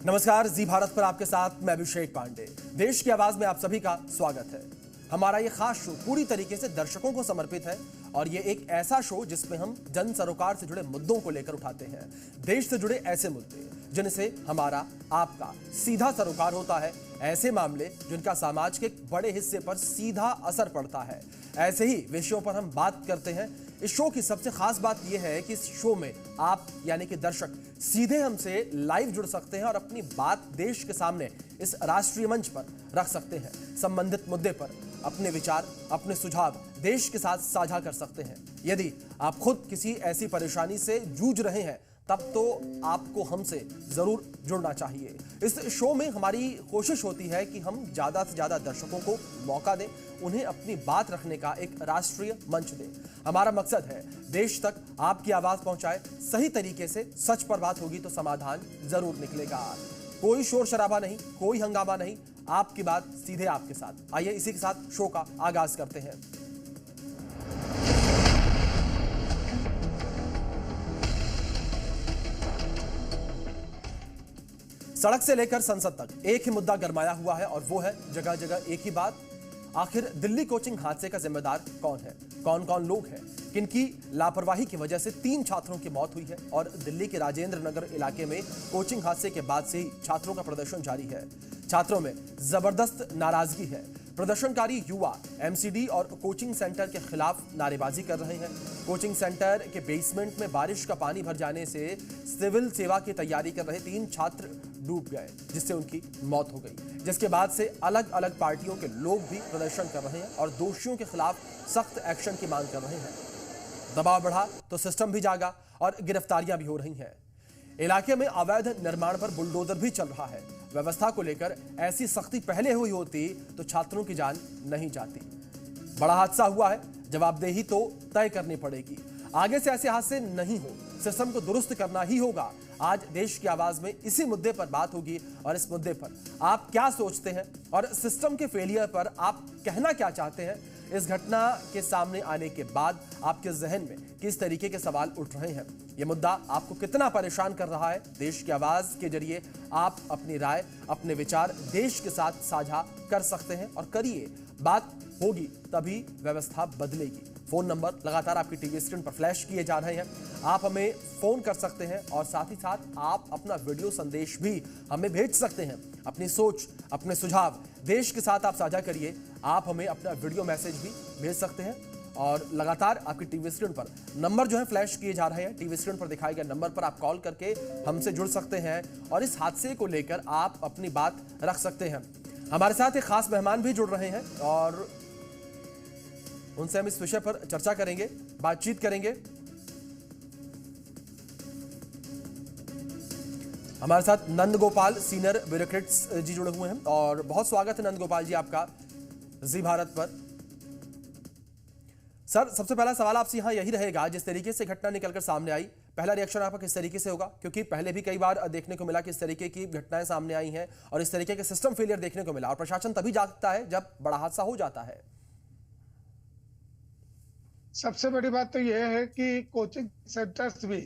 नमस्कार, जी भारत पर आपके साथ मैं अभिषेक पांडे। देश की आवाज में आप सभी का स्वागत है। हमारा ये खास शो पूरी तरीके से दर्शकों को समर्पित है और ये एक ऐसा शो जिसमें हम जन सरोकार से जुड़े मुद्दों को लेकर उठाते हैं। देश से जुड़े ऐसे मुद्दे जिनसे हमारा आपका सीधा सरोकार होता है, ऐसे मामले जिनका समाज के एक बड़े हिस्से पर सीधा असर पड़ता है, ऐसे ही विषयों पर हम बात करते हैं। इस शो की सबसे खास बात यह है कि इस शो में आप यानी कि दर्शक सीधे हमसे लाइव जुड़ सकते हैं और अपनी बात देश के सामने इस राष्ट्रीय मंच पर रख सकते हैं। संबंधित मुद्दे पर अपने विचार, अपने सुझाव देश के साथ साझा कर सकते हैं। यदि आप खुद किसी ऐसी परेशानी से जूझ रहे हैं तब तो आपको हमसे जरूर जुड़ना चाहिए। इस शो में हमारी कोशिश होती है कि हम ज्यादा से ज्यादा दर्शकों को मौका दें, उन्हें अपनी बात रखने का एक राष्ट्रीय मंच दें। हमारा मकसद है देश तक आपकी आवाज पहुंचाए। सही तरीके से सच पर बात होगी तो समाधान जरूर निकलेगा। कोई शोर शराबा नहीं, कोई हंगामा नहीं, आपकी बात सीधे आपके साथ। आइए इसी के साथ शो का आगाज करते हैं। सड़क से लेकर संसद तक एक ही मुद्दा गरमाया हुआ है और वो है जगह जगह एक ही बात। आखिर दिल्ली कोचिंग हादसे का जिम्मेदार कौन है? कौन कौन लोग हैं? किनकी लापरवाही की वजह से 3 छात्रों की मौत हुई है और दिल्ली के राजेंद्र नगर इलाके में कोचिंग हादसे के बाद से ही छात्रों का प्रदर्शन जारी है। छात्रों में जबरदस्त नाराजगी है। प्रदर्शनकारी युवा एमसीडी और कोचिंग सेंटर के खिलाफ नारेबाजी कर रहे हैं। कोचिंग सेंटर के बेसमेंट में बारिश का पानी भर जाने से सिविल सेवा की तैयारी कर रहे 3 छात्र डूब गए, जिससे उनकी मौत हो गई। जिसके बाद से अलग अलग पार्टियों के लोग भी प्रदर्शन कर रहे हैं और दोषियों के खिलाफ सख्त एक्शन की मांग कर रहे हैं। दबाव बढ़ा तो सिस्टम भी जागा और गिरफ्तारियां भी हो रही हैं। इलाके में अवैध निर्माण पर बुलडोजर भी चल रहा है। व्यवस्था को लेकर ऐसी सख्ती पहले हुई होती तो छात्रों की जान नहीं जाती। बड़ा हादसा हुआ है, जवाबदेही तो तय करनी पड़ेगी। आगे से ऐसे हादसे नहीं हो, सिस्टम को दुरुस्त करना ही होगा। आज देश की आवाज में इसी मुद्दे पर बात होगी और इस मुद्दे पर आप क्या सोचते हैं और सिस्टम के फेलियर पर आप कहना क्या चाहते हैं। इस घटना के सामने आने के बाद आपके जहन में किस तरीके के सवाल उठ रहे हैं? यह मुद्दा आपको कितना परेशान कर रहा है? देश की आवाज के जरिए आप अपनी राय, अपने विचार देश के साथ साझा कर सकते हैं और करिए। बात होगी तभी व्यवस्था बदलेगी। फोन नंबर लगातार आपकी टीवी स्क्रीन पर फ्लैश किए जा रहे हैं। आप हमें फोन कर सकते हैं और साथ ही साथ आप अपना वीडियो संदेश भी हमें भेज सकते हैं। अपनी सोच, अपने सुझाव देश के साथ आप साझा करिए। आप हमें अपना वीडियो मैसेज भी भेज सकते हैं और लगातार आपकी टीवी स्क्रीन पर नंबर जो है फ्लैश किए जा रहे हैं। टीवी स्क्रीन पर दिखाए गए नंबर पर आप कॉल करके हमसे जुड़ सकते हैं और इस हादसे को लेकर आप अपनी बात रख सकते हैं। हमारे साथ एक खास मेहमान भी जुड़ रहे हैं और उनसे हम इस विषय पर चर्चा करेंगे, बातचीत करेंगे। हमारे साथ नंद गोपाल सीनियर ब्यूरोक्रेट्स जी जुड़े हुए हैं और बहुत स्वागत है नंद गोपाल जी आपका जी भारत पर। सर, सबसे पहला सवाल आपसे यहां यही रहेगा, जिस तरीके से घटना निकलकर सामने आई, पहला रिएक्शन आपका किस तरीके से होगा? क्योंकि पहले भी कई बार देखने को मिला कि इस तरीके की घटनाएं सामने आई हैं और इस तरीके के सिस्टम फेलियर देखने को मिला और प्रशासन तभी जागता है जब बड़ा हादसा हो जाता है। सबसे बड़ी बात तो यह है कि कोचिंग सेंटर्स भी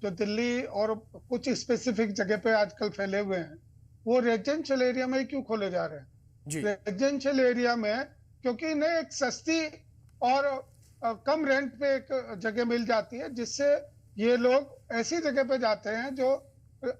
जो दिल्ली और कुछ स्पेसिफिक जगह पे आजकल फैले हुए हैं, वो रेजिडेंशियल एरिया में ही क्यों खोले जा रहे हैं? रेजिडेंशियल एरिया में क्योंकि इन्हें एक सस्ती और कम रेंट पे एक जगह मिल जाती है, जिससे ये लोग ऐसी जगह पे जाते हैं जो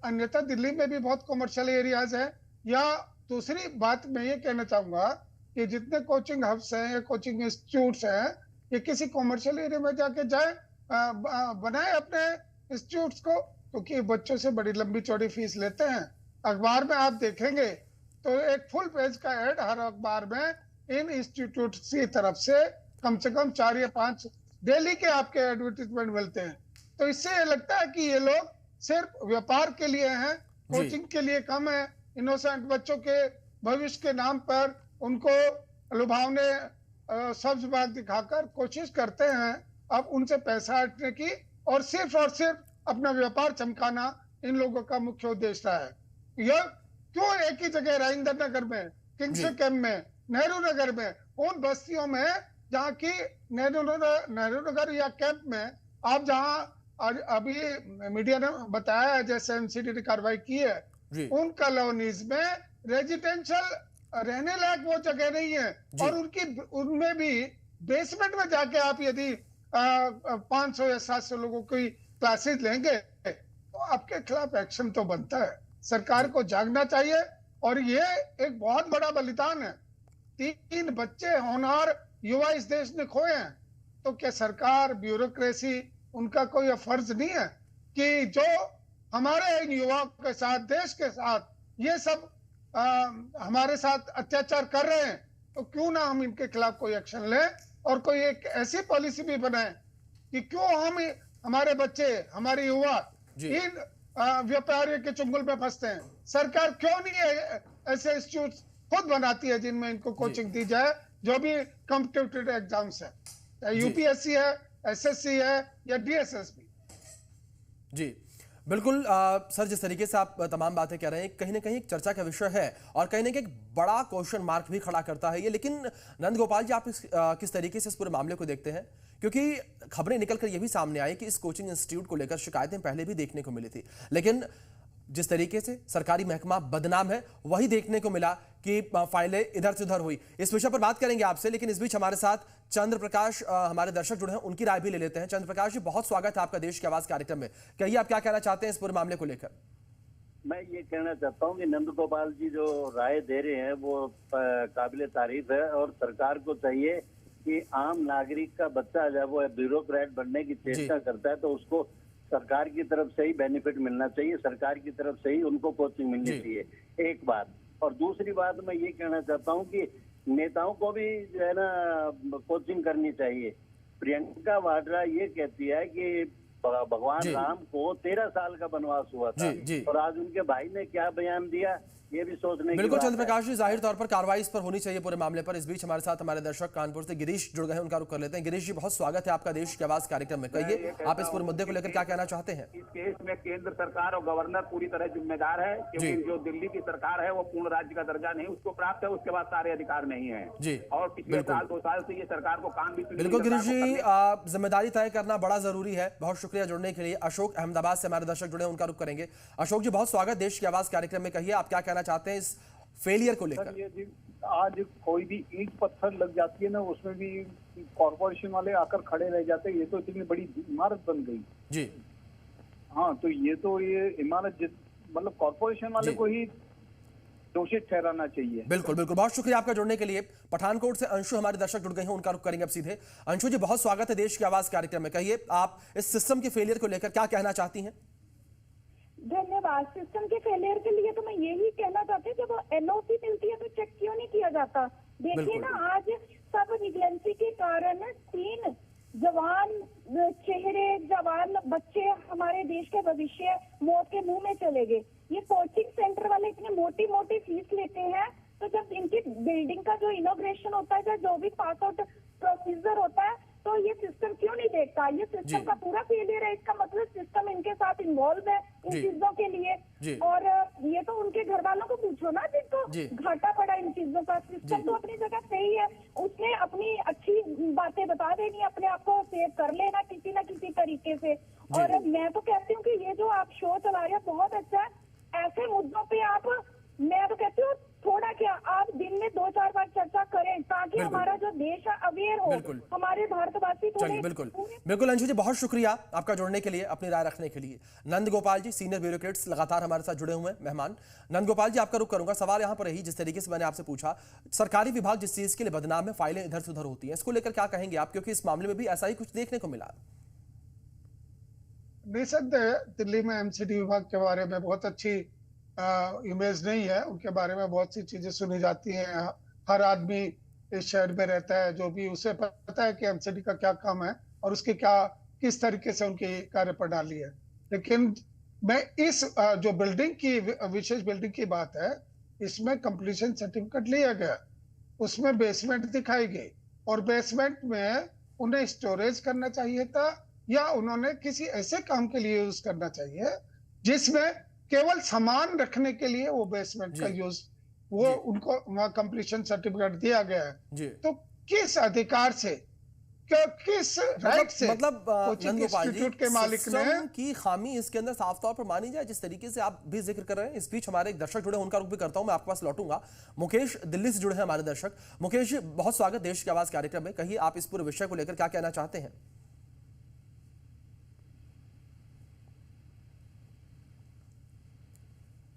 अन्यथा दिल्ली में भी बहुत कमर्शियल एरियाज है। या दूसरी बात मैं ये कहना चाहूंगा कि जितने कोचिंग हब्स हैं या कोचिंग इंस्टीट्यूट्स हैं, ये किसी कॉमर्शियल एरिया में जाके जाए, बनाए अपने इंस्टीट्यूट्स को, क्योंकि बच्चों से बड़ी लंबी चौड़ी फीस लेते हैं। अखबार में आप देखेंगे तो एक फुल पेज का ऐड हर अखबार में इन इंस्टीट्यूट की तरफ से कम 4 या 5 डेली के आपके एडवर्टीजमेंट मिलते हैं। तो इससे ये लगता है कि ये लोग सिर्फ व्यापार के लिए हैं, कोचिंग के लिए कम है। इनोसेंट बच्चों के भविष्य के नाम पर उनको लुभावने सब्ज बाग दिखाकर कोशिश करते हैं अब उनसे पैसा हटने की और सिर्फ अपना व्यापार चमकाना इन लोगों का मुख्य उद्देश्य रहा है। यह क्यों एक ही जगह राजेंद्र नगर में, किंग्स कैंप में, नेहरू नगर में, उन बस्तियों में जहाँ की नेहरू नगर या कैंप में आप जहाँ अभी मीडिया ने बताया है जैसे एमसीडी ने कार्रवाई की है, उन कॉलोनीज में रेजिडेंशियल रहने लायक वो जगह नहीं है, और उनमें भी बेसमेंट में जाके आप यदि 500 या 700 लोगों की क्लासेस लेंगे तो आपके खिलाफ एक्शन तो बनता है। सरकार को जागना चाहिए, और ये एक बहुत बड़ा बलिदान है। 3 बच्चे होनहार युवा इस देश ने खोए हैं, तो क्या सरकार, ब्यूरोक्रेसी, उनका कोई फर्ज नहीं है कि जो हमारे इन युवाओं के साथ, देश के साथ ये सब हमारे साथ अत्याचार कर रहे हैं, तो क्यों ना हम इनके खिलाफ कोई एक्शन लें, और कोई एक ऐसी पॉलिसी भी बनाए कि क्यों हम हमारे बच्चे, हमारे युवा इन व्यापारियों के चुंगल में फंसते हैं। सरकार क्यों नहीं ऐसे इंस्टीट्यूट खुद बनाती है जिनमें इनको कोचिंग दी जाए, जो भी कॉम्पिटिटिव एग्जाम्स है, यूपीएससी है, एसएससी है या डीएसएसबी। जी बिल्कुल सर, जिस तरीके से आप तमाम बातें कह रहे हैं कहीं ना कहीं एक चर्चा का विषय है, और कहीं ना कहीं एक बड़ा क्वेश्चन मार्क भी खड़ा करता है ये। लेकिन नंद गोपाल जी, आप किस तरीके से इस पूरे मामले को देखते हैं? क्योंकि खबरें निकलकर यह भी सामने आई कि इस कोचिंग इंस्टीट्यूट को लेकर शिकायतें पहले भी देखने को मिली थी, लेकिन जिस तरीके से सरकारी महकमा बदनाम है वही देखने को मिला कि फाइलें इधर से उधर हुई। इस विषय पर बात करेंगे आपसे, लेकिन इस बीच हमारे साथ चंद्र प्रकाश हमारे दर्शक जुड़े हैं, उनकी राय भी ले लेते हैं। चंद्र प्रकाश जी, बहुत स्वागत है आपका देश की आवाज कार्यक्रम में। कहिए, आप क्या कहना चाहते हैं इस पूरे मामले को लेकर? मैं ये कहना चाहता हूँ कि नंद गोपाल जी जो राय दे रहे हैं वो काबिले तारीफ है, और सरकार को चाहिए कि आम नागरिक का बच्चा जब वो ब्यूरोक्रेट बनने की चेष्टा करता है तो उसको सरकार की तरफ से ही बेनिफिट मिलना चाहिए, सरकार की तरफ से ही उनको कोचिंग मिलनी चाहिए, एक बात। और दूसरी बात मैं ये कहना चाहता हूँ कि नेताओं को भी जो है ना कोचिंग करनी चाहिए। प्रियंका वाड्रा ये कहती है कि भगवान राम को 13 साल का वनवास हुआ था, और आज उनके भाई ने क्या बयान दिया, ये भी सोचने की बिल्कुल चंद्र प्रकाश जी, जाहिर तौर पर कार्रवाई इस पर होनी चाहिए पूरे मामले पर। इस बीच हमारे साथ हमारे दर्शक कानपुर से गिरीश जुड़ गए हैं, उनका रुख कर लेते हैं। गिरीश जी, बहुत स्वागत है आपका देश की आवाज कार्यक्रम में। कहिए, आप इस पूरे मुद्दे को लेकर क्या कहना चाहते हैं? इस केस में केंद्र सरकार और गवर्नर पूरी तरह जिम्मेदार है, क्योंकि जो दिल्ली की सरकार है वो पूर्ण राज्य का दर्जा नहीं उसको प्राप्त है, उसके बाद सारे अधिकार नहीं है जी। और पिछले साल 2 साल से ये सरकार को काम भी। बिल्कुल गिरीश जी, जिम्मेदारी तय करना बड़ा जरूरी है। बहुत शुक्रिया जुड़ने के लिए। अशोक अहमदाबाद से हमारे दर्शक जुड़े, उनका रुख करेंगे। अशोक जी, बहुत स्वागत देश की आवाज कार्यक्रम में। कहिए, आप क्या कहना चाहते हैं इस फेलियर को लेकर? आज कोई भी ईंट पत्थर लग जाती है ना, उसमें भी कॉर्पोरेशन वाले आकर खड़े रह जाते हैं। ये तो इतनी बड़ी इमारत बन गई जी। हाँ, तो ये इमारत मतलब कॉर्पोरेशन वाले को ही दोषी ठहराना चाहिए। बिल्कुल बिल्कुल, बहुत शुक्रिया आपका जुड़ने के लिए। पठानकोट से अंशु हमारे दर्शक जुड़ गए हैं, उनका रुख करेंगे अब सीधे। अंशु जी, बहुत स्वागत है देश की आवाज कार्यक्रम में। कहिए, आप इस सिस्टम के फेलियर को लेकर क्या कहना चाहती हैं? धन्यवाद। सिस्टम के फेलियर के लिए तो मैं यही कहना चाहती हूँ, जब एनओसी मिलती है तो चेक क्यों नहीं किया जाता? देखिए ना, आज सब निगलेंसी के कारण 3 जवान चेहरे, जवान बच्चे हमारे देश के भविष्य मौत के मुंह में चले गए। ये कोचिंग सेंटर वाले इतनी मोटी मोटी फीस लेते हैं, तो जब इनकी बिल्डिंग का जो इनॉग्रेशन होता है, जो भी पास आउट प्रोसीजर होता है, तो ये सिस्टम क्यों नहीं देखता? ये सिस्टम का पूरा फेलियर है। इसका मतलब सिस्टम इनके साथ इन्वॉल्व है इन चीजों के लिए। और ये तो उनके घर वालों को पूछो ना, जिनको घाटा पड़ा इन चीजों का। सिस्टम तो अपनी जगह सही है, उसने अपनी अच्छी बातें बता देनी, अपने आप को सेव कर लेना किसी ना किसी तरीके से। और मैं तो कहती हूँ कि ये जो आप शो चला रहे हैं बहुत अच्छा है। ऐसे मुद्दों पे आप, मैं तो कहती हूँ थोड़ा क्या, आप दिन में 2-4 बार चर्चा करें, ताकि हमारा जो देश है अवेयर हो, हमारे भारतवासी थोड़े। बिल्कुल बिल्कुल अंशु जी, बहुत शुक्रिया आपका जुड़ने के लिए, अपनी राय रखने के लिए। नंद गोपाल जी, सीनियर ब्यूरोक्रेट्स लगातार हमारे साथ जुड़े हुए हैं मेहमान। नंद गोपाल जी, आपका रुख करूंगा। सवाल यहाँ पर रही, जिस तरीके से मैंने आपसे पूछा, सरकारी विभाग जिस चीज के लिए बदनाम है, फाइलें इधर से उधर होती है, इसको लेकर क्या कहेंगे आप? क्योंकि इस मामले में भी ऐसा ही कुछ देखने को मिला। निसंदेह दिल्ली में एमसीडी विभाग के बारे में बहुत अच्छी इमेज नहीं है। उनके बारे में बहुत सी चीजें सुनी जाती हैं। हर आदमी इस शहर में रहता है, जो भी उसे पता है कि एमसीडी का क्या काम है और उसकी किस तरीके से उनकी कार्य प्रणाली है। लेकिन मैं इस जो बिल्डिंग की, विशेष बिल्डिंग की बात है, इसमें कंप्लीशन सर्टिफिकेट लिया गया, उसमें बेसमेंट दिखाई गई, और बेसमेंट में उन्हें स्टोरेज करना चाहिए था, या उन्होंने किसी ऐसे काम के लिए यूज करना चाहिए जिसमें केवल सामान रखने के लिए वो बेसमेंट का यूज, उनको वहां कंप्लीशन सर्टिफिकेट दिया गया है। तो किस अधिकार से किस राइट से मतलब कोचिंग नंदगोपाल जी, इंस्टीट्यूट के मालिक ने सिस्टम की खामी इसके अंदर साफ तौर पर मानी जाए, जिस तरीके से आप भी जिक्र कर रहे हैं। इस बीच हमारे एक दर्शक जुड़े, उनका रुख भी करता हूं, मैं आपके पास लौटूंगा। मुकेश दिल्ली से जुड़े हैं हमारे दर्शक। मुकेश जी, बहुत स्वागत देश की आवाज कार्यक्रम में। कहिए, आप इस पूरे विषय को लेकर क्या कहना चाहते हैं?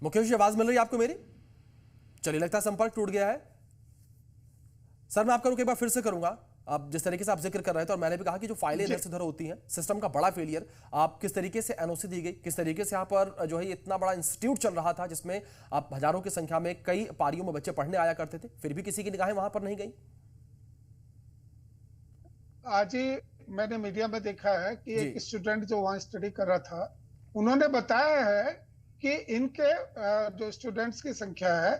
मुकेश जी, आवाज मिल रही है आपको मेरी? चलिए, लगता है संपर्क टूट गया है। सर, मैं आपका रुख एक बार फिर से करूंगा। आप जिस तरीके से आप जिक्र कर रहे थे, और मैंने भी कहा कि जो फाइलें इधर से उधर होती हैं, सिस्टम का बड़ा फेलियर, आप किस तरीके से एनओसी दी गई, किस तरीके से यहाँ पर जो है इतना बड़ा इंस्टीट्यूट चल रहा था जिसमें आप हजारों की संख्या में कई पारियों में बच्चे पढ़ने आया करते थे, फिर भी किसी की निगाहें वहां पर नहीं गई। आज ही मैंने मीडिया में देखा है कि एक स्टूडेंट जो वहां स्टडी कर रहा था, उन्होंने बताया है कि इनके जो स्टूडेंट्स की संख्या है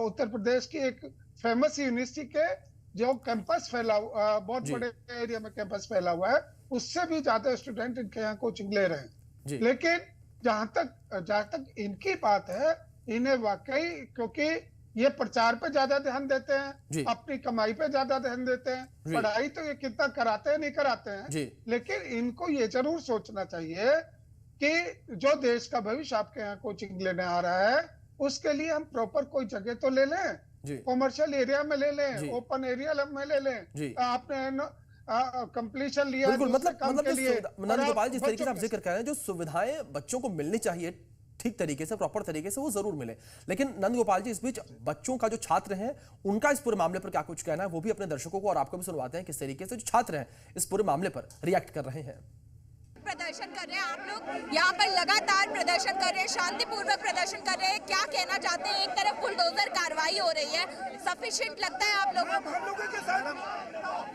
उत्तर प्रदेश की एक फेमस यूनिवर्सिटी के जो कैंपस फैला बहुत बड़े एरिया में कैंपस फैला हुआ है, उससे भी ज्यादा स्टूडेंट इनके यहाँ कोचिंग ले रहे हैं। लेकिन जहां तक इनकी बात है, इन्हें वाकई, क्योंकि ये प्रचार पे ज्यादा ध्यान देते हैं, अपनी कमाई पे ज्यादा ध्यान देते हैं, पढ़ाई तो ये कितना कराते हैं नहीं कराते हैं, लेकिन इनको ये जरूर सोचना चाहिए कि जो देश का भविष्य आपके यहाँ कोचिंग लेने आ रहा है, उसके लिए हम प्रॉपर कोई जगह तो ले लें, कॉमर्शियल एरिया में ले लें, ओपन एरिया में ले लें। आपने कंप्लीशन लिया, बिल्कुल, मतलब नंदगोपाल, जिस तरीके से आप जिक्र कर रहे हैं, जो सुविधाएं बच्चों को मिलनी चाहिए ठीक तरीके से, प्रॉपर तरीके से, वो जरूर मिले। लेकिन नंदगोपाल जी, इस बीच बच्चों का जो छात्र हैं, उनका इस पूरे मामले पर क्या कुछ कहना है, वो भी अपने दर्शकों को और आपको भी सुनवाते हैं, किस तरीके से जो छात्र हैं इस पूरे मामले पर रिएक्ट कर रहे हैं। प्रदर्शन कर रहे हैं, आप लोग यहाँ पर लगातार प्रदर्शन कर रहे हैं, शांतिपूर्वक प्रदर्शन कर रहे हैं, क्या कहना चाहते हैं? एक तरफ बुलडोजर कार्रवाई हो रही है, सफिशिएंट लगता है आप लोगों को?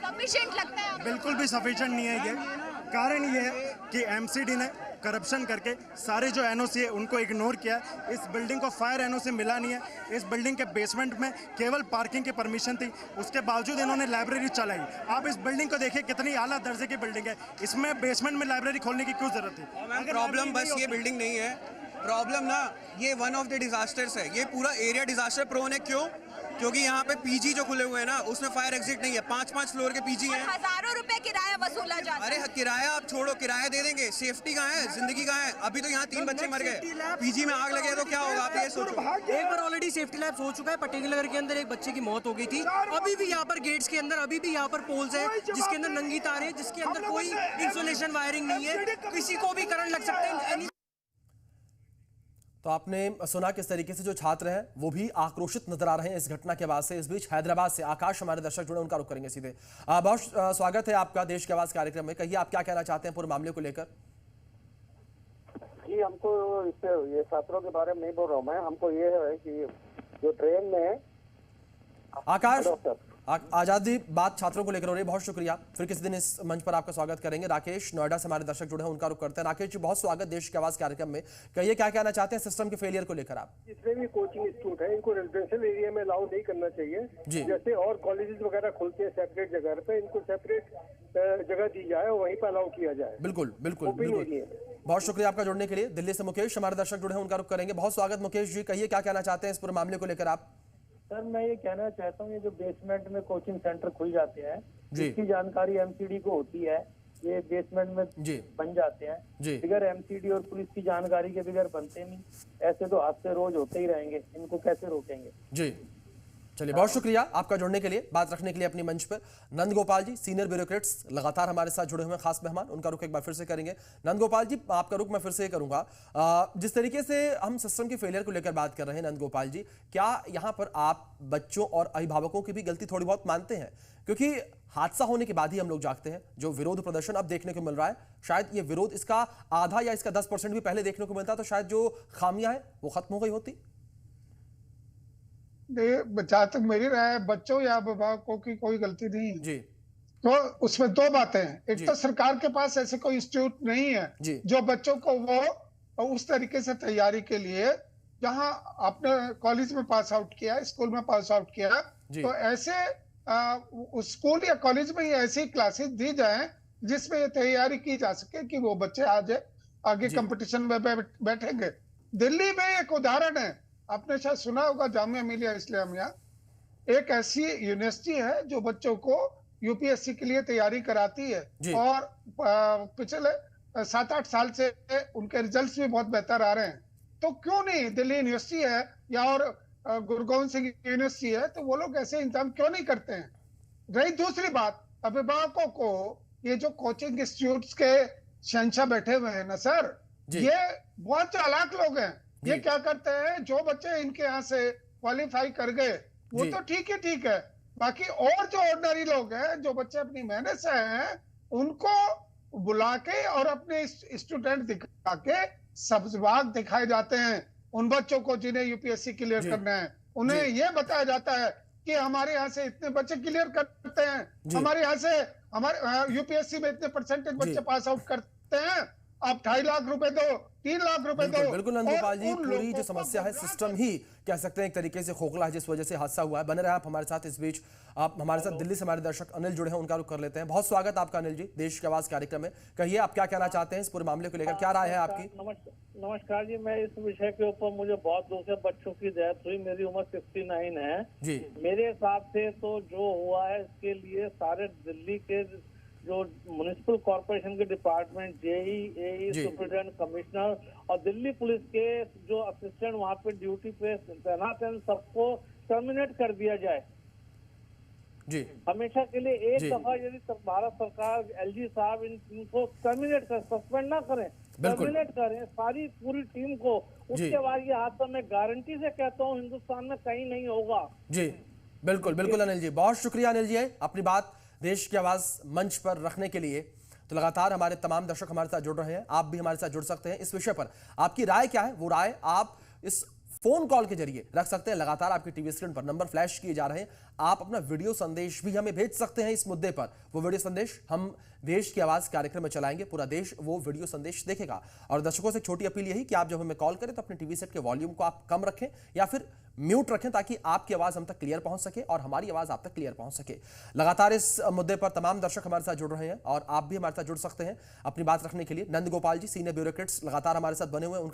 सफिशिएंट लगता है? बिल्कुल भी सफिशिएंट नहीं है ये। कारण ये है कि एमसीडी ने करप्शन करके सारे जो एनओसी है उनको इग्नोर किया। इस बिल्डिंग को फायर एनओसी मिला नहीं है। इस बिल्डिंग के बेसमेंट में केवल पार्किंग की परमिशन थी, उसके बावजूद इन्होंने लाइब्रेरी चलाई। आप इस बिल्डिंग को देखिए, कितनी आला दर्जे की बिल्डिंग है, इसमें बेसमेंट में लाइब्रेरी खोलने की क्यों जरूरत थी? प्रॉब्लम बस ये बिल्डिंग नहीं है, प्रॉब्लम ना ये वन ऑफ द डिजास्टर्स है। ये पूरा एरिया डिजास्टर प्रोन है। क्यों? क्योंकि यहाँ पे पीजी जो खुले हुए हैं ना, उसमें फायर एग्जिट नहीं है। 5-5 फ्लोर के पीजी हैं, हजारों रुपए किराया वसूला जाता है। अरे किराया आप छोड़ो, किराया दे देंगे, सेफ्टी कहाँ है, जिंदगी कहाँ है? अभी तो यहाँ 3 बच्चे मर गए, पीजी में आग लगे तो क्या होगा, आप ये सोचो। एक बार ऑलरेडी सेफ्टी लैब्स हो चुका है, पटेल के अंदर एक बच्चे की मौत हो गई थी। अभी भी यहाँ पर गेट्स के अंदर अभी भी यहाँ पर पोल्स है जिसके अंदर नंगी तार है, जिसके अंदर कोई इंसुलेशन वायरिंग नहीं है, किसी को भी करंट लग सकते हैं। तो आपने सुना किस तरीके से जो छात्र हैं वो भी आक्रोशित नजर आ रहे हैं इस घटना के बाद से। इस बीच हैदराबाद से आकाश हमारे दर्शक जुड़े, उनका रुख करेंगे सीधे। बहुत स्वागत है आपका देश के आवाज कार्यक्रम में। कहिए, आप क्या कहना चाहते हैं पूरे मामले को लेकर? जी, हमको ये छात्रों के बारे में नहीं बोल रहा हूँ मैं, हमको ये है कि जो ट्रेन में आकाश आजादी बात छात्रों को लेकर हो रही है। बहुत शुक्रिया, फिर किसी दिन इस मंच पर आपका स्वागत करेंगे। राकेश नोएडा से हमारे दर्शक जुड़े हैं, उनका रुख करते हैं। राकेश जी, बहुत स्वागत देश की आवाज कार्यक्रम में। कहिए, क्या कहना चाहते हैं सिस्टम के फेलियर को लेकर आप? जितने भी कोचिंग इंस्टीट्यूट है, इनको रेजिडेंशियल एरिया में अलाउ नहीं करना चाहिए। जैसे और कॉलेजेस वगैरह खुलते हैं सेपरेट जगह पे, इनको सेपरेट जगह दी जाए और वहीं पर अलाउ किया जाए। बिल्कुल बिल्कुल बिल्कुल। बहुत शुक्रिया आपका जुड़ने के लिए। दिल्ली से मुकेश हमारे दर्शक जुड़े हैं, उनका रुख करेंगे। बहुत स्वागत मुकेश जी, कहिए क्या कहना चाहते हैं इस पूरे मामले को लेकर आप? सर, मैं ये कहना चाहता हूँ, ये जो बेसमेंट में कोचिंग सेंटर खुल जाते हैं, इसकी जानकारी एमसीडी को होती है, ये बेसमेंट में बन जाते हैं, बगैर एमसीडी और पुलिस की जानकारी के बगैर बनते नहीं। ऐसे तो हादसे रोज होते ही रहेंगे, इनको कैसे रोकेंगे? जी, चलिए, बहुत शुक्रिया आपका जुड़ने के लिए, बात रखने के लिए अपनी मंच पर। नंदगोपाल जी, सीनियर ब्यूरोक्रेट्स लगातार हमारे साथ जुड़े हुए हैं, खास मेहमान, उनका रुख एक बार फिर से करेंगे। नंदगोपाल जी, आपका रुख मैं फिर से करूंगा। जिस तरीके से हम सिस्टम के फेलियर को लेकर बात कर रहे हैं नंदगोपाल जी, क्या यहाँ पर आप बच्चों और अभिभावकों की भी गलती थोड़ी बहुत मानते हैं? क्योंकि हादसा होने के बाद ही हम लोग जागते हैं। जो विरोध प्रदर्शन अब देखने को मिल रहा है, शायद ये विरोध इसका आधा या इसका 10% भी पहले देखने को मिलता, तो शायद जो खामियां हैं वो खत्म हो गई होती। जहां तक मेरी राय है, बच्चों या अभिभावकों की कोई गलती नहीं है जी। तो उसमें दो बातें हैं। एक तो सरकार के पास ऐसे कोई इंस्टीट्यूट नहीं है जो बच्चों को वो उस तरीके से तैयारी के लिए, जहां आपने कॉलेज में पास आउट किया, स्कूल में पास आउट किया, तो ऐसे स्कूल या कॉलेज में ऐसी क्लासेस दी जाए जिसमें ये तैयारी की जा सके कि वो बच्चे आज आगे कंपटीशन में बैठेंगे। दिल्ली में एक उदाहरण है, आपने शायद सुना होगा, जामिया मिलिया इस्लामिया एक ऐसी यूनिवर्सिटी है जो बच्चों को यूपीएससी के लिए तैयारी कराती है और पिछले 7-8 साल से उनके रिजल्ट्स भी बहुत बेहतर आ रहे हैं। तो क्यों नहीं, दिल्ली यूनिवर्सिटी है या और गुरु गोविंद सिंह यूनिवर्सिटी है, तो वो लोग ऐसे इंतजाम क्यों नहीं करते हैं? रही दूसरी बात, अभिभावकों को ये जो कोचिंग इंस्टीट्यूट्स के शहंशाह बैठे हुए हैं ना सर, ये बहुत चालाक लोग हैं। ये क्या करते हैं, जो बच्चे इनके यहाँ से क्वालिफाई कर गए वो तो ठीक है, बाकी और जो ऑर्डिनरी लोग हैं, जो बच्चे अपनी मेहनत से हैं, उनको बुला के और अपने स्टूडेंट दिखा के सबक दिखाए जाते हैं। उन बच्चों को जिन्हें यूपीएससी क्लियर करना है, उन्हें यह बताया जाता है कि हमारे यहाँ से इतने बच्चे क्लियर करते हैं, हमारे यहाँ से हमारे यूपीएससी में इतने परसेंटेज बच्चे पास आउट करते हैं, आप 2.5 लाख रुपए दो, 3 लाख रुपए दो। बिल्कुल नंदगोपाल जी, पूरी जो समस्या है सिस्टम ही कह सकते हैं एक तरीके से खोखला है, जिस वजह से हादसा हुआ है। बने रहे आप हमारे साथ। इस बीच आप हमारे साथ दिल्ली से हमारे दर्शक अनिल जुड़े हैं, उनका रुख कर लेते हैं। बहुत स्वागत आपका अनिल जी, देश की आवाज कार्यक्रम में। कहिए आप क्या कहना चाहते हैं इस पूरे मामले को लेकर, क्या राय है आपकी? नमस्कार जी, मैं इस विषय के ऊपर, मुझे बहुत दूर से बच्चों की डेथ हुई, मेरी उम्र 69 है जी। मेरे हिसाब से तो जो हुआ है इसके लिए सारे दिल्ली के जो म्युनिसिपल कॉर्पोरेशन के डिपार्टमेंट, जेई, एई, सुप्रिटेंडेंट, कमिश्नर और दिल्ली पुलिस के जो असिस्टेंट वहाँ पे ड्यूटी पे तैनात हैं, सबको टर्मिनेट कर दिया जाए जी। हमेशा के लिए एक दफा यदि भारत सरकार, एलजी साहब इनको टर्मिनेट कर, सस्पेंड ना करें, टर्मिनेट करें सारी पूरी टीम को, उसके बाद ये हादसा मैं गारंटी से कहता हूँ हिंदुस्तान में कहीं नहीं होगा जी। बिल्कुल बिल्कुल अनिल जी, बहुत शुक्रिया अनिल जी अपनी बात देश की आवाज मंच पर रखने के लिए। तो लगातार हमारे तमाम दर्शक हमारे साथ जुड़ रहे हैं, आप भी हमारे साथ जुड़ सकते हैं इस विषय पर। आपकी राय क्या है, वो राय आप इस फोन कॉल के जरिए रख सकते हैं। लगातार आपकी टीवी स्क्रीन पर नंबर फ्लैश किए जा रहे हैं, आप अपना वीडियो संदेश भी हमें भेज सकते हैं इस मुद्दे पर। वो वीडियो संदेश हम देश की आवाज कार्यक्रम में चलाएंगे, पूरा देश वो वीडियो संदेश देखेगा। और दर्शकों से छोटी अपील यही कि आप जब हमें कॉल करें तो अपने टीवी सेट के वॉल्यूम को आप कम रखें या फिर म्यूट रखें, ताकि आपकी आवाज हम तक क्लियर पहुंच सके और हमारी आवाज आप तक क्लियर पहुंच सके। लगातार इस मुद्दे पर तमाम दर्शक हमारे साथ जुड़ रहे हैं और आप भी हमारे साथ जुड़ सकते हैं अपनी बात रखने के लिए। नंदगोपाल जी, सीनियर ब्यूरोक्रेट्स लगातार हमारे साथ बने हुए हैं,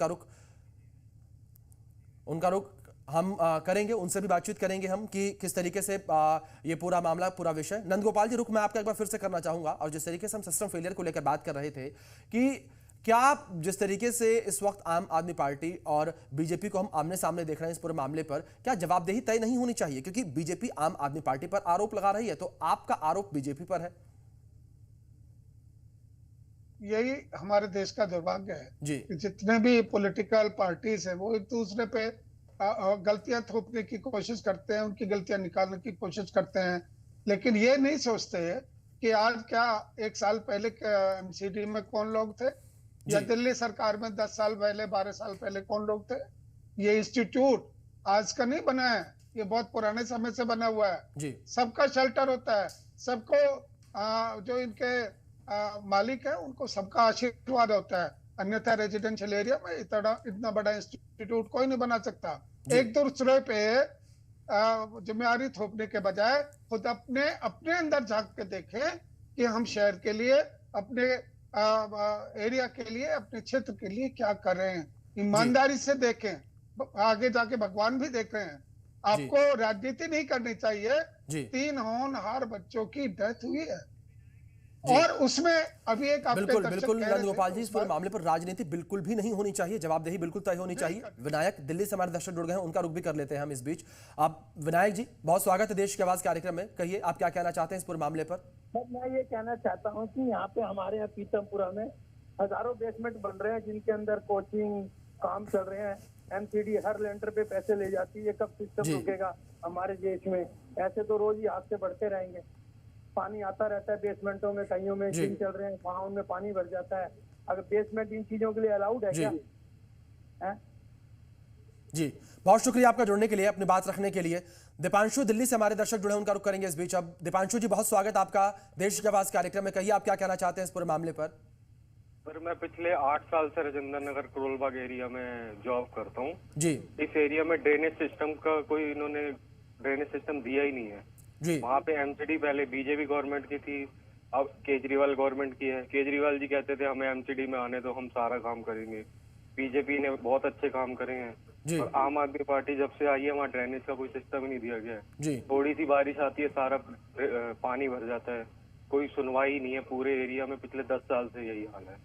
उनका रुख हम करेंगे, उनसे भी बातचीत करेंगे हम कि किस तरीके से ये पूरा मामला, पूरा विषय। नंदगोपाल जी, रुख मैं आपका एक बार फिर से करना चाहूंगा, और जिस तरीके से हम सिस्टम फेलियर को लेकर बात कर रहे थे कि क्या आप जिस तरीके से इस वक्त आम आदमी पार्टी और बीजेपी को हम आमने सामने देख रहे हैं इस पूरे मामले पर, क्या जवाबदेही तय नहीं होनी चाहिए? क्योंकि बीजेपी आम आदमी पार्टी पर आरोप लगा रही है, तो आपका आरोप बीजेपी पर है। यही हमारे देश का दुर्भाग्य है जी, जितने भी पॉलिटिकल पार्टीज है वो एक दूसरे पे गलतियां थोपने की कोशिश करते हैं, उनकी गलतियां निकालने की कोशिश करते हैं, लेकिन ये नहीं सोचते कि आज क्या 1 साल पहले एमसीडी में कौन लोग थे, या दिल्ली सरकार में 10 साल पहले, 12 साल पहले कौन लोग थे। ये इंस्टीट्यूट आज का नहीं बना है, ये बहुत पुराने समय से बना हुआ है जी। सबका शेल्टर होता है, सबको जो इनके मालिक है उनको सबका आशीर्वाद होता है, अन्यथा रेजिडेंशियल एरिया में इतना बड़ा इंस्टीट्यूट कोई नहीं बना सकता। एक दूसरे पे जिम्मेदारी थोपने के बजाय खुद अपने अंदर झांक के देखें कि हम शहर के लिए, अपने एरिया के लिए, अपने क्षेत्र के लिए क्या कर रहे हैं। ईमानदारी से देखें, आगे जाके भगवान भी देख रहे हैं। आपको राजनीति नहीं करनी चाहिए। 3 होनहार बच्चों की डेथ हुई है और उसमें अभी एक बिल्कुल नंदगोपाल जी, इस पूरे मामले पर राजनीति बिल्कुल भी नहीं होनी चाहिए, जवाबदेही बिल्कुल तय होनी चाहिए। विनायक दिल्ली से हमारे दर्शक जुड़ गए हैं, उनका रुख भी कर लेते हैं हम इस बीच। आप विनायक जी, बहुत स्वागत है देश की आवाज कार्यक्रम में। कहिए आप क्या कहना चाहते हैं इस पूरे मामले पर? मैं ये कहना चाहता हूँ कि यहाँ पे हमारे यहाँ पीतमपुरा में हजारों बेसमेंट बन रहे हैं, जिनके अंदर कोचिंग काम चल रहे हैं। एमसीडी हर लेंटर पे पैसे ले जाती है, कब सिस्टम रुकेगा हमारे देश में? ऐसे तो रोज ही हादसे बढ़ते रहेंगे। पानी आता रहता है बेसमेंटों में, कईयों में दिन चल रहे हैं, वहाँ उनमें पानी भर जाता है। अगर बेसमेंट इन चीजों के लिए अलाउड है क्या? जी, बहुत शुक्रिया आपका जुड़ने के लिए, अपनी बात रखने के लिए। दीपांशु दिल्ली से हमारे दर्शक जुड़े, उनका रुख करेंगे इस बीच। अब दीपांशु जी, बहुत स्वागत आपका देश की आवाज कार्यक्रम में। कहिए आप क्या कहना चाहते हैं इस पूरे मामले पर? सर, मैं पिछले 8 साल से राजेंद्र नगर करोलबाग एरिया में जॉब करता हूँ जी। इस एरिया में ड्रेनेज सिस्टम का कोई इन्होंने ड्रेनेज सिस्टम दिया ही नहीं है जी। वहाँ पे एमसीडी पहले बीजेपी गवर्नमेंट की थी, अब केजरीवाल गवर्नमेंट की है। केजरीवाल जी कहते थे हमें एमसीडी में आने दो, हम सारा काम करेंगे। बीजेपी ने बहुत अच्छे काम करे हैं, और आम आदमी पार्टी जब से आई है वहाँ ड्रेनेज का कोई सिस्टम ही नहीं दिया गया है। थोड़ी सी बारिश आती है सारा पानी भर जाता है, कोई सुनवाई नहीं है। पूरे एरिया में पिछले 10 साल से यही हाल है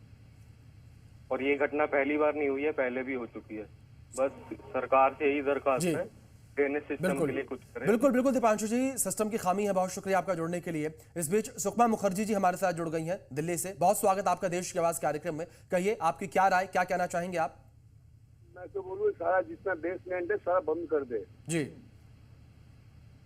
और ये घटना पहली बार नहीं हुई है, पहले भी हो चुकी है। बस सरकार से यही दरखास्त है, ड्रेनेज सिस्टम के लिए कुछ करें। बिल्कुल बिल्कुल दीपांशु जी, सिस्टम की खामी है। बहुत शुक्रिया आपका जुड़ने के लिए। इस बीच सुषमा मुखर्जी जी हमारे साथ जुड़ गई हैं दिल्ली से। बहुत स्वागत आपका देश की आवाज कार्यक्रम में। कहिए आपकी क्या राय, क्या कहना चाहेंगे आप? मैं तो बोलूँ सारा जितना बेसमेंट है सारा बंद कर दे जी,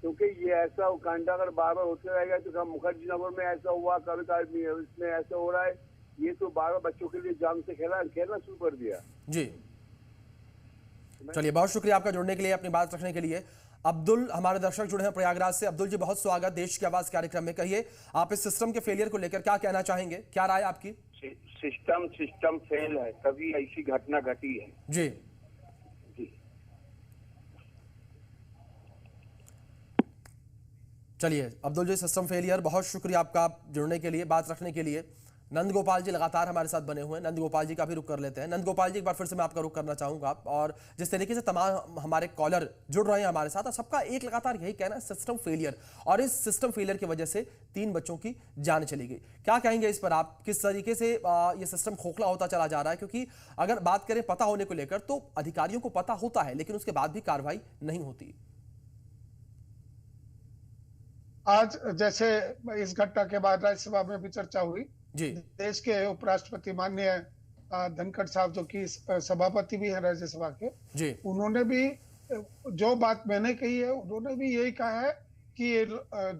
क्योंकि ये ऐसा कांड अगर बार बार होते रहेगा तो मुखर्जी नगर में ऐसा हुआ, कभी इसमें ऐसा हो रहा है। ये तो बार बार बच्चों के लिए जान से खेलना शुरू कर दिया। जी चलिए, बहुत शुक्रिया आपका जुड़ने के लिए, अपनी बात रखने के लिए। अब्दुल हमारे दर्शक जुड़े हैं प्रयागराज से। अब्दुल जी बहुत स्वागत देश की आवाज कार्यक्रम में। कहिए आप इस सिस्टम के फेलियर को लेकर क्या कहना चाहेंगे, क्या राय आपकी? सिस्टम फेल है, तभी ऐसी घटना घटी है। जी चलिए अब्दुल जी, सिस्टम फेलियर, बहुत शुक्रिया आपका जुड़ने के लिए, बात रखने के लिए। नंद गोपाल जी लगातार हमारे साथ बने हुए हैं। नंद गोपाल जी का भी रुख कर लेते हैं। नंद गोपाल जी, एक बार फिर से मैं आपका रुख करना चाहूंगा। और जिस तरीके से तमाम हमारे कॉलर जुड़ रहे हैं हमारे साथ, और सबका एक लगातार यही कहना है सिस्टम फेलियर, और इस सिस्टम फेलियर की वजह से 3 बच्चों की जान चली गई। क्या कहेंगे इस पर आप? किस तरीके से ये सिस्टम खोखला होता चला जा रहा है? क्योंकि अगर बात करें पता होने को लेकर, तो अधिकारियों को पता होता है लेकिन उसके बाद भी कार्रवाई नहीं होती। आज जैसे इस घटना के बाद राज्यसभा में भी चर्चा हुई जी। देश के उपराष्ट्रपति माननीय धनखड़ साहब, जो कि सभापति भी है राज्यसभा के जी, उन्होंने भी जो बात मैंने कही है, उन्होंने भी यही कहा है कि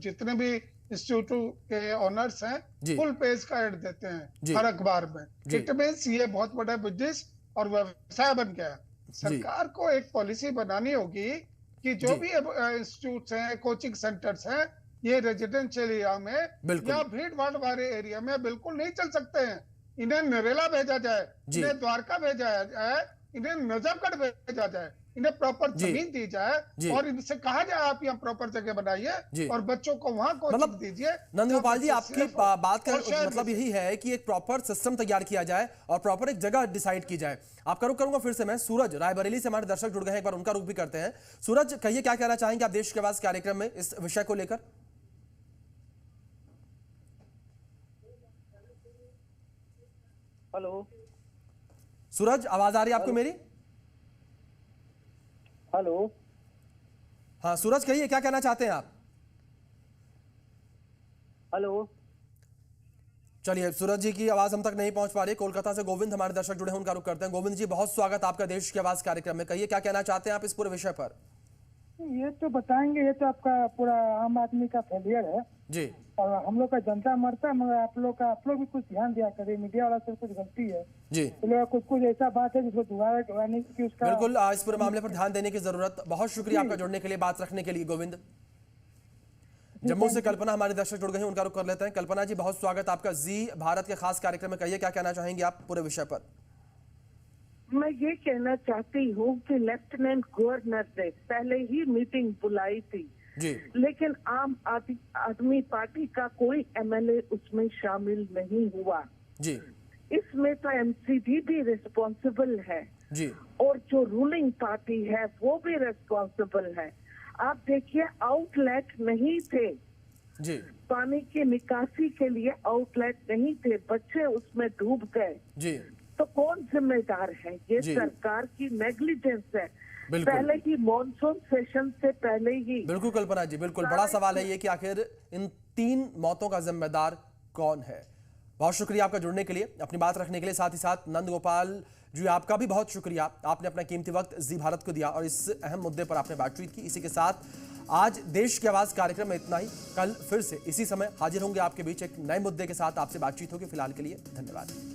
जितने भी इंस्टीट्यूट के ऑनर्स हैं फुल पेज का एड देते हैं हर अखबार में। इट मींस ये बहुत बड़ा बिजनेस और व्यवसाय बन गया। सरकार को एक पॉलिसी बनानी होगी कि जो भी इंस्टीट्यूट हैं, कोचिंग सेंटर्स हैं, ये रेजिडेंशियल एरिया में या भीड़ भाड़ वाले एरिया में बिल्कुल नहीं चल सकते हैं। इन्हें नरेला भेजा जाए, इन्हें द्वारका भेजा जाए, इन्हें नजफगढ़ भेजा जाए, इन्हें प्रॉपर जमीन दी जाए और इनसे कहा जाए आप यहाँ प्रॉपर जगह बनाइए और बच्चों को वहाँ कोचिंग दीजिए। नंद गोपाल जी, आपकी बात का मतलब यही है कि एक प्रॉपर सिस्टम तैयार किया जाए और प्रॉपर एक जगह डिसाइड की जाए। आपका रुख करूंगा फिर से मैं। सूरज रायबरेली से हमारे दर्शक जुड़ गए हैं, एक बार उनका रुख भी करते हैं। सूरज, कहिए क्या कहना चाहेंगे आप देश की आवाज कार्यक्रम में इस विषय को लेकर? हेलो सूरज, आवाज आ रही है आपको मेरी? हेलो हाँ सूरज, कहिए क्या कहना चाहते हैं आप? हेलो चलिए, सूरज जी की आवाज हम तक नहीं पहुंच पा रही। कोलकाता से गोविंद हमारे दर्शक जुड़े हैं, उनका रुख करते हैं। गोविंद जी बहुत स्वागत आपका देश की आवाज कार्यक्रम में। कहिए क्या कहना चाहते हैं आप इस पूरे विषय पर? ये तो बताएंगे, ये तो आपका पूरा आम आदमी का फेलियर है जी, और हम लोग का जनता मरता है, मगर आप लोग भी कुछ ध्यान दिया करें। मीडिया वाला से कुछ गलती है जी, तो कुछ ऐसा बात है जिसको दोबारा नहीं कि उसका बिल्कुल इस पूरे मामले पर ध्यान देने की जरूरत। बहुत शुक्रिया आपका जुड़ने के लिए, बात रखने के लिए गोविंद। जम्मू से कल्पना हमारे दर्शक जुड़ गए हैं, उनका रुख कर लेते हैं। कल्पना जी बहुत स्वागत आपका जी भारत के खास कार्यक्रम में। कहिए क्या कहना चाहेंगे आप पूरे विषय पर? मैं ये कहना चाहती हूँ कि लेफ्टिनेंट गवर्नर ने पहले ही मीटिंग बुलाई थी जी, लेकिन आम आदमी पार्टी का कोई एमएलए उसमें शामिल नहीं हुआ जी। इसमें तो एमसीडी भी रिस्पॉन्सिबल है जी, और जो रूलिंग पार्टी है वो भी रिस्पॉन्सिबल है। आप देखिए, आउटलेट नहीं थे जी, पानी की निकासी के लिए आउटलेट नहीं थे, बच्चे उसमें डूब गए जी। तो कौन जिम्मेदार है? ये सरकार की नेग्लिजेंस है। पहले ही मॉनसून सेशन से पहले ही। बिल्कुल कल्पना जी, बिल्कुल बड़ा सवाल है ये कि आखिर इन 3 मौतों का जिम्मेदार कौन है। बहुत शुक्रिया आपका जुड़ने के लिए, अपनी बात रखने के लिए। साथ ही साथ नंद गोपाल जी, आपका भी बहुत शुक्रिया, आपने अपना कीमती वक्त जी भारत को दिया और इस अहम मुद्दे पर आपने बातचीत की। इसी के साथ आज देश की आवाज कार्यक्रम में इतना ही। कल फिर से इसी समय हाजिर होंगे आपके बीच एक नए मुद्दे के साथ। आपसे बातचीत होगी। फिलहाल के लिए धन्यवाद।